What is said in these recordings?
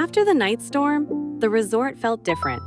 After the night storm, the resort felt different.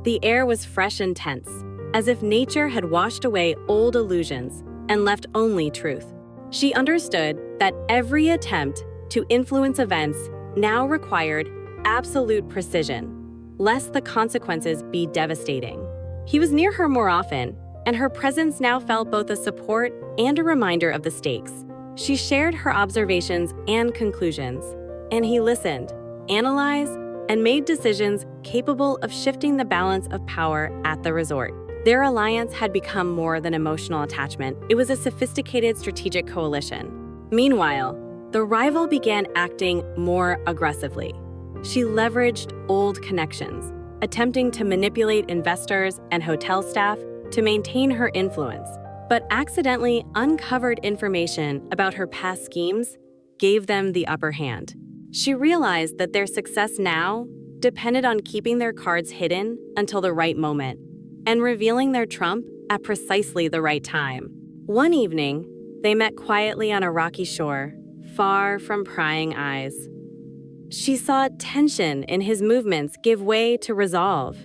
The air was fresh and tense, as if nature had washed away old illusions and left only truth. She understood that every attempt to influence events now required absolute precision, lest the consequences be devastating. He was near her more often, and her presence now felt both a support and a reminder of the stakes. She shared her observations and conclusions, and he listened, analyzed, and made decisions capable of shifting the balance of power at the resort. Their alliance had become more than emotional attachment. It was a sophisticated strategic coalition. Meanwhile, the rival began acting more aggressively. She leveraged old connections, attempting to manipulate investors and hotel staff to maintain her influence, but accidentally uncovered information about her past schemes gave them the upper hand. She realized that their success now depended on keeping their cards hidden until the right moment and revealing their trump at precisely the right time. One evening, they met quietly on a rocky shore, far from prying eyes. She saw tension in his movements give way to resolve,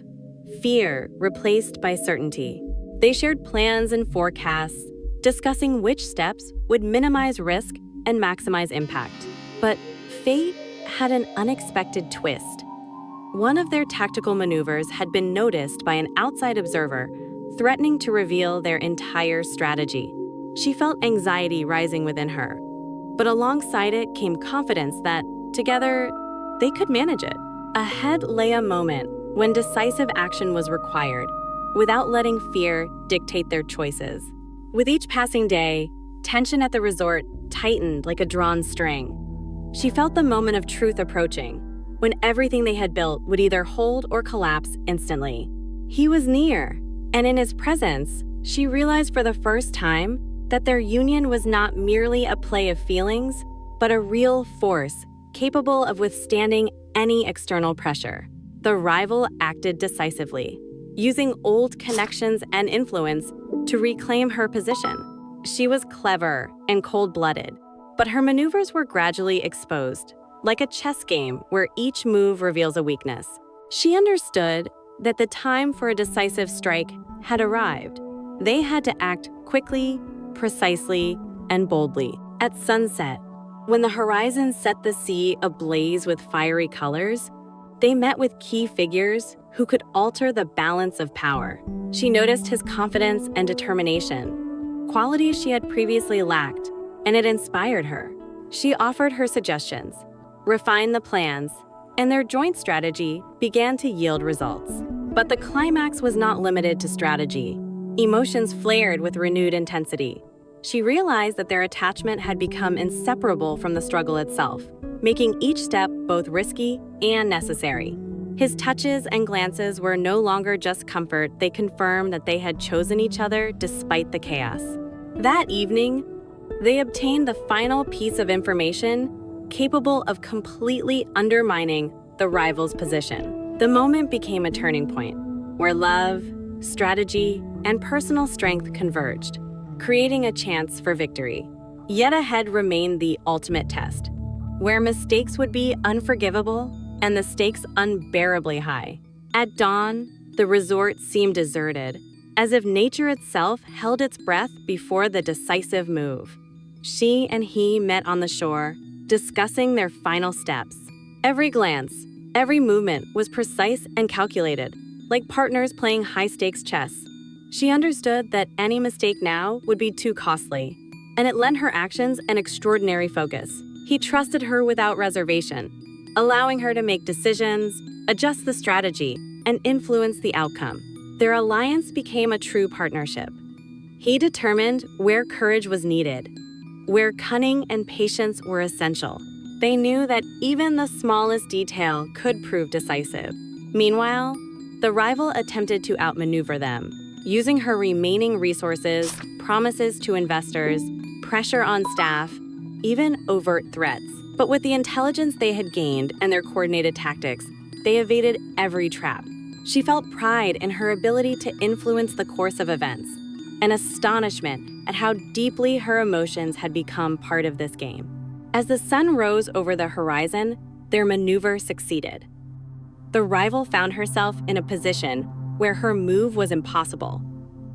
fear replaced by certainty. They shared plans and forecasts, discussing which steps would minimize risk and maximize impact. But fate had an unexpected twist. One of their tactical maneuvers had been noticed by an outside observer, threatening to reveal their entire strategy. She felt anxiety rising within her, but alongside it came confidence that, together, they could manage it. Ahead lay a moment when decisive action was required, without letting fear dictate their choices. With each passing day, tension at the resort tightened like a drawn string. She felt the moment of truth approaching, when everything they had built would either hold or collapse instantly. He was near, and in his presence, she realized for the first time that their union was not merely a play of feelings, but a real force capable of withstanding any external pressure. The rival acted decisively, using old connections and influence to reclaim her position. She was clever and cold-blooded, but her maneuvers were gradually exposed, like a chess game where each move reveals a weakness. She understood that the time for a decisive strike had arrived. They had to act quickly, precisely, and boldly. At sunset, when the horizon set the sea ablaze with fiery colors, they met with key figures who could alter the balance of power. She noticed his confidence and determination, qualities she had previously lacked, and it inspired her. She offered her suggestions, refined the plans, and their joint strategy began to yield results. But the climax was not limited to strategy. Emotions flared with renewed intensity. She realized that their attachment had become inseparable from the struggle itself, making each step both risky and necessary. His touches and glances were no longer just comfort, they confirmed that they had chosen each other despite the chaos. That evening, they obtained the final piece of information capable of completely undermining the rival's position. The moment became a turning point, where love, strategy, and personal strength converged, creating a chance for victory. Yet ahead remained the ultimate test, where mistakes would be unforgivable and the stakes unbearably high. At dawn, the resort seemed deserted, as if nature itself held its breath before the decisive move. She and he met on the shore, discussing their final steps. Every glance, every movement was precise and calculated, like partners playing high-stakes chess. She understood that any mistake now would be too costly, and it lent her actions an extraordinary focus. He trusted her without reservation, allowing her to make decisions, adjust the strategy, and influence the outcome. Their alliance became a true partnership. He determined where courage was needed, where cunning and patience were essential. They knew that even the smallest detail could prove decisive. Meanwhile, the rival attempted to outmaneuver them, using her remaining resources, promises to investors, pressure on staff, even overt threats. But with the intelligence they had gained and their coordinated tactics, they evaded every trap. She felt pride in her ability to influence the course of events, and astonishment at how deeply her emotions had become part of this game. As the sun rose over the horizon, their maneuver succeeded. The rival found herself in a position where her move was impossible.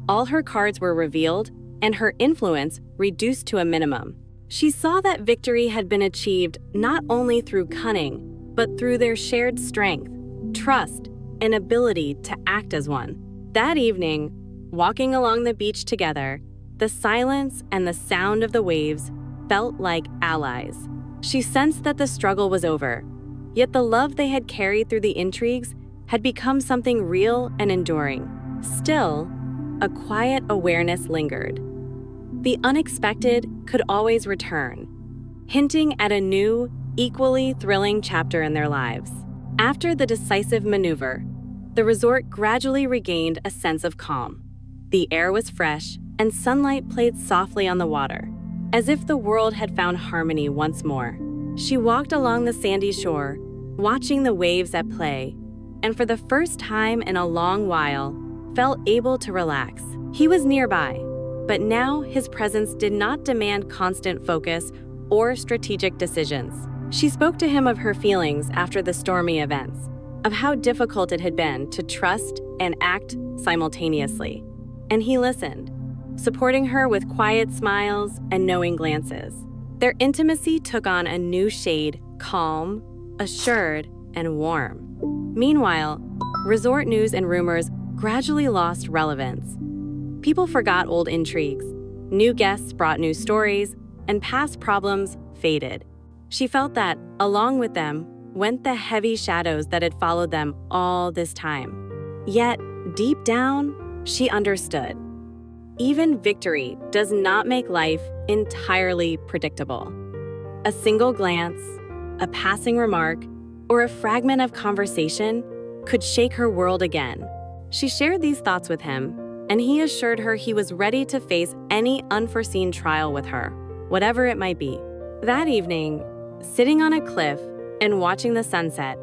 All her cards were revealed, and her influence reduced to a minimum. She saw that victory had been achieved not only through cunning, but through their shared strength, trust, and ability to act as one. That evening, walking along the beach together, the silence and the sound of the waves felt like allies. She sensed that the struggle was over, yet the love they had carried through the intrigues had become something real and enduring. Still, a quiet awareness lingered. The unexpected could always return, hinting at a new, equally thrilling chapter in their lives. After the decisive maneuver, the resort gradually regained a sense of calm. The air was fresh, and sunlight played softly on the water, as if the world had found harmony once more. She walked along the sandy shore, watching the waves at play, and for the first time in a long while, felt able to relax. He was nearby, but now his presence did not demand constant focus or strategic decisions. She spoke to him of her feelings after the stormy events, of how difficult it had been to trust and act simultaneously. And he listened, supporting her with quiet smiles and knowing glances. Their intimacy took on a new shade, calm, assured, and warm. Meanwhile, resort news and rumors gradually lost relevance. People forgot old intrigues, new guests brought new stories, and past problems faded. She felt that, along with them, went the heavy shadows that had followed them all this time. Yet, deep down, she understood. Even victory does not make life entirely predictable. A single glance, a passing remark, or a fragment of conversation could shake her world again. She shared these thoughts with him, and he assured her he was ready to face any unforeseen trial with her, whatever it might be. That evening, sitting on a cliff and watching the sunset,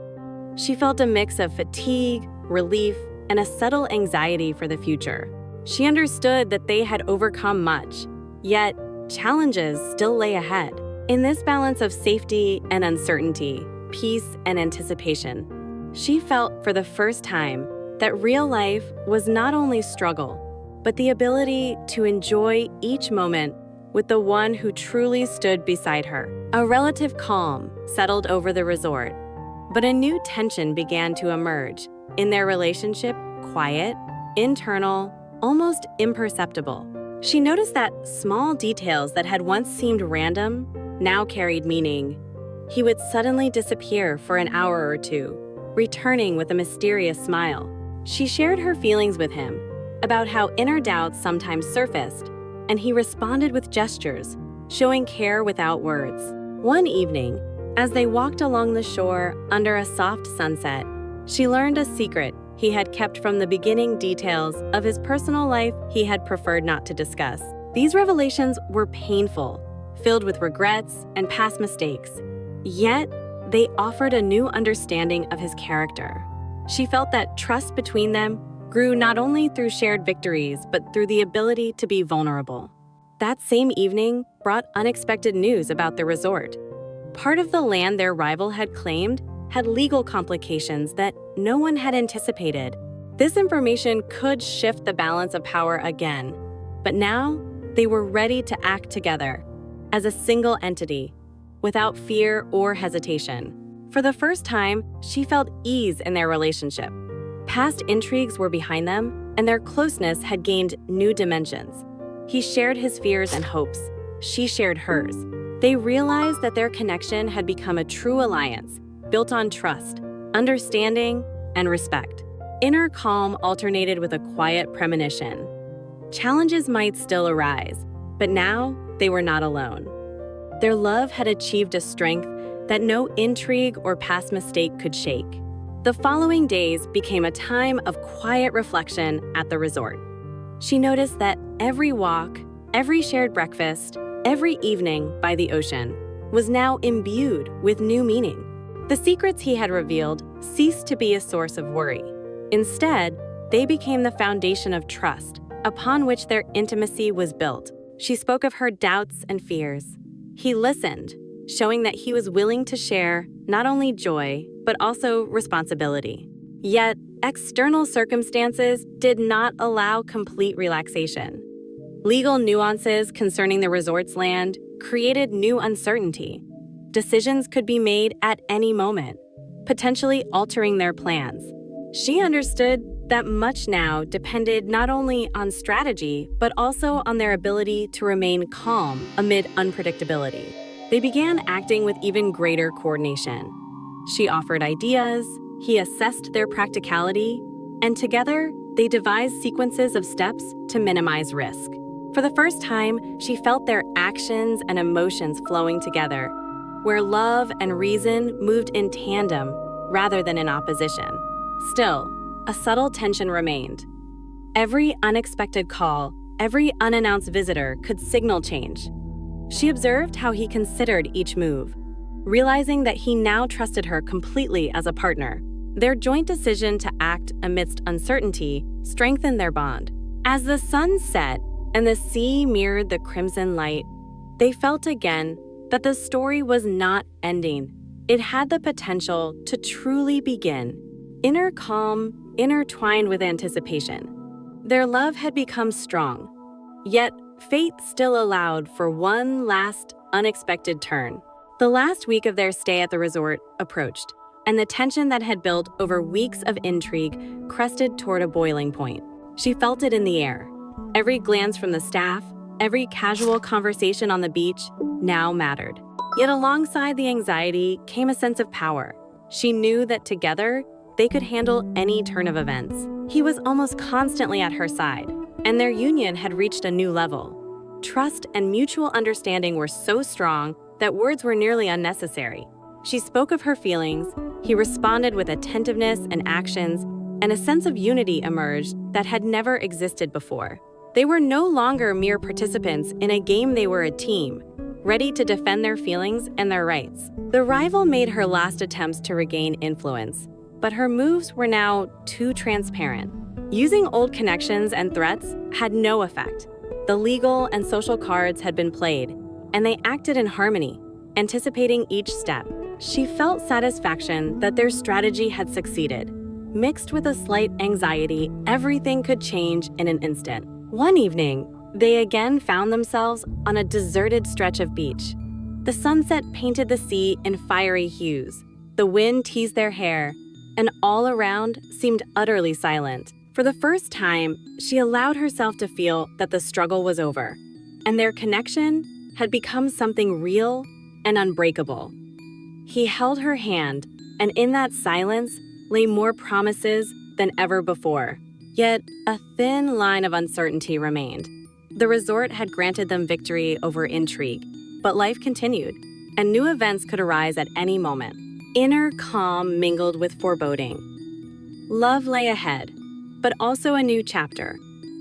she felt a mix of fatigue, relief, and a subtle anxiety for the future. She understood that they had overcome much, yet challenges still lay ahead. In this balance of safety and uncertainty, peace and anticipation, she felt for the first time that real life was not only struggle, but the ability to enjoy each moment with the one who truly stood beside her. A relative calm settled over the resort, but a new tension began to emerge. In their relationship, quiet, internal, almost imperceptible. She noticed that small details that had once seemed random now carried meaning. He would suddenly disappear for an hour or two, returning with a mysterious smile. She shared her feelings with him about how inner doubts sometimes surfaced, and he responded with gestures, showing care without words. One evening, as they walked along the shore under a soft sunset, she learned a secret he had kept from the beginning. Details of his personal life he had preferred not to discuss. These revelations were painful, filled with regrets and past mistakes. Yet, they offered a new understanding of his character. She felt that trust between them grew not only through shared victories, but through the ability to be vulnerable. That same evening brought unexpected news about the resort. Part of the land their rival had claimed had legal complications that no one had anticipated. This information could shift the balance of power again, but now they were ready to act together as a single entity, without fear or hesitation. For the first time, she felt ease in their relationship. Past intrigues were behind them, and their closeness had gained new dimensions. He shared his fears and hopes. She shared hers. They realized that their connection had become a true alliance, built on trust, understanding, and respect. Inner calm alternated with a quiet premonition. Challenges might still arise, but now they were not alone. Their love had achieved a strength that no intrigue or past mistake could shake. The following days became a time of quiet reflection at the resort. She noticed that every walk, every shared breakfast, every evening by the ocean was now imbued with new meaning. The secrets he had revealed ceased to be a source of worry. Instead, they became the foundation of trust, upon which their intimacy was built. She spoke of her doubts and fears. He listened, showing that he was willing to share not only joy, but also responsibility. Yet, external circumstances did not allow complete relaxation. Legal nuances concerning the resort's land created new uncertainty. Decisions could be made at any moment, potentially altering their plans. She understood that much now depended not only on strategy, but also on their ability to remain calm amid unpredictability. They began acting with even greater coordination. She offered ideas, he assessed their practicality, and together they devised sequences of steps to minimize risk. For the first time, she felt their actions and emotions flowing together, where love and reason moved in tandem rather than in opposition. Still, a subtle tension remained. Every unexpected call, every unannounced visitor could signal change. She observed how he considered each move, realizing that he now trusted her completely as a partner. Their joint decision to act amidst uncertainty strengthened their bond. As the sun set and the sea mirrored the crimson light, they felt again that the story was not ending. It had the potential to truly begin. Inner calm intertwined with anticipation. Their love had become strong, yet fate still allowed for one last unexpected turn. The last week of their stay at the resort approached, and the tension that had built over weeks of intrigue crested toward a boiling point. She felt it in the air. Every glance from the staff, every casual conversation on the beach now mattered. Yet alongside the anxiety came a sense of power. She knew that together, they could handle any turn of events. He was almost constantly at her side, and their union had reached a new level. Trust and mutual understanding were so strong that words were nearly unnecessary. She spoke of her feelings, he responded with attentiveness and actions, and a sense of unity emerged that had never existed before. They were no longer mere participants in a game, they were a team, ready to defend their feelings and their rights. The rival made her last attempts to regain influence, but her moves were now too transparent. Using old connections and threats had no effect. The legal and social cards had been played, and they acted in harmony, anticipating each step. She felt satisfaction that their strategy had succeeded. Mixed with a slight anxiety, everything could change in an instant. One evening, they again found themselves on a deserted stretch of beach. The sunset painted the sea in fiery hues. The wind teased their hair, and all around seemed utterly silent. For the first time, she allowed herself to feel that the struggle was over, and their connection had become something real and unbreakable. He held her hand, and in that silence lay more promises than ever before. Yet, a thin line of uncertainty remained. The resort had granted them victory over intrigue, but life continued, and new events could arise at any moment. Inner calm mingled with foreboding. Love lay ahead, but also a new chapter,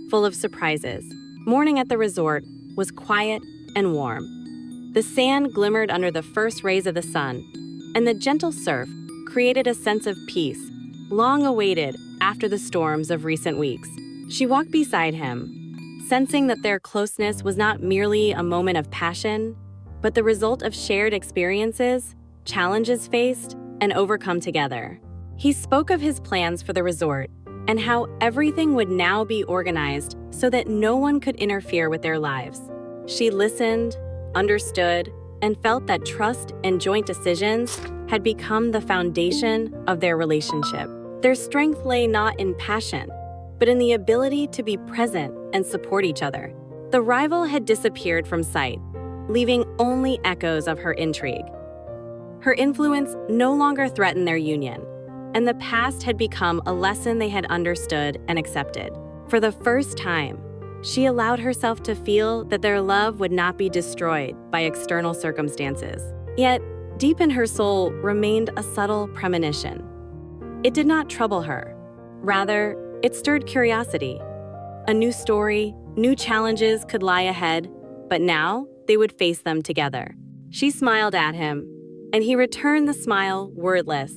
full of surprises. Morning at the resort was quiet and warm. The sand glimmered under the first rays of the sun, and the gentle surf created a sense of peace, long awaited after the storms of recent weeks. She walked beside him, sensing that their closeness was not merely a moment of passion, but the result of shared experiences, challenges faced, and overcome together. He spoke of his plans for the resort and how everything would now be organized so that no one could interfere with their lives. She listened, understood, and felt that trust and joint decisions had become the foundation of their relationship. Their strength lay not in passion, but in the ability to be present and support each other. The rival had disappeared from sight, leaving only echoes of her intrigue. Her influence no longer threatened their union, and the past had become a lesson they had understood and accepted. For the first time, she allowed herself to feel that their love would not be destroyed by external circumstances. Yet, deep in her soul remained a subtle premonition. It did not trouble her. Rather, it stirred curiosity. A new story, new challenges could lie ahead, but now they would face them together. She smiled at him, and he returned the smile wordless,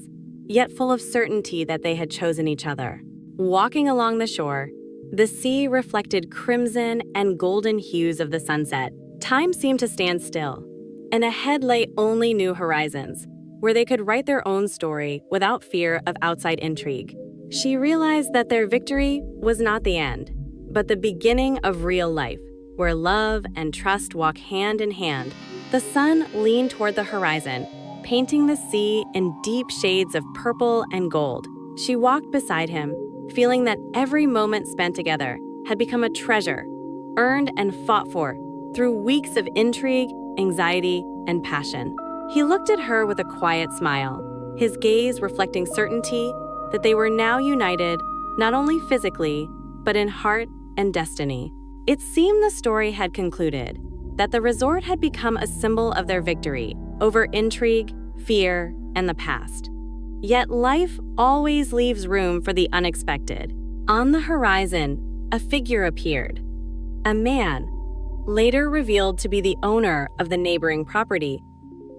yet full of certainty that they had chosen each other. Walking along the shore, the sea reflected crimson and golden hues of the sunset. Time seemed to stand still. and ahead lay only new horizons, where they could write their own story without fear of outside intrigue. She realized that their victory was not the end, but the beginning of real life, where love and trust walk hand in hand. The sun leaned toward the horizon, painting the sea in deep shades of purple and gold. She walked beside him, feeling that every moment spent together had become a treasure, earned and fought for through weeks of intrigue, anxiety, and passion. He looked at her with a quiet smile, his gaze reflecting certainty that they were now united not only physically, but in heart and destiny. It seemed the story had concluded, that the resort had become a symbol of their victory over intrigue, fear, and the past. Yet life always leaves room for the unexpected. On the horizon, a figure appeared. A man, later revealed to be the owner of the neighboring property,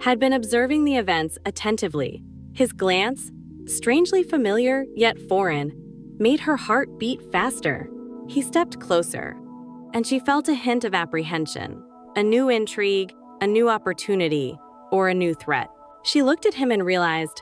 had been observing the events attentively. His glance, strangely familiar yet foreign, made her heart beat faster. He stepped closer, and she felt a hint of apprehension, a new intrigue, a new opportunity, or a new threat. She looked at him and realized,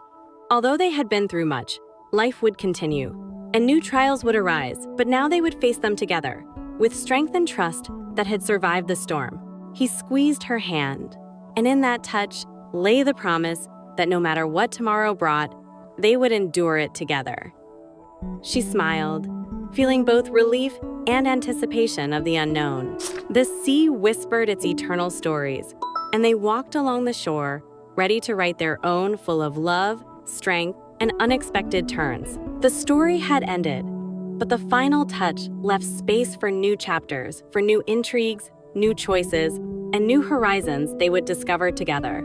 although they had been through much, life would continue, and new trials would arise, but now they would face them together, with strength and trust that had survived the storm. He squeezed her hand, and in that touch lay the promise that no matter what tomorrow brought, they would endure it together. She smiled, feeling both relief and anticipation of the unknown. The sea whispered its eternal stories, and they walked along the shore, ready to write their own, full of love, strength, and unexpected turns. The story had ended, but the final touch left space for new chapters, for new intrigues, new choices, and new horizons they would discover together.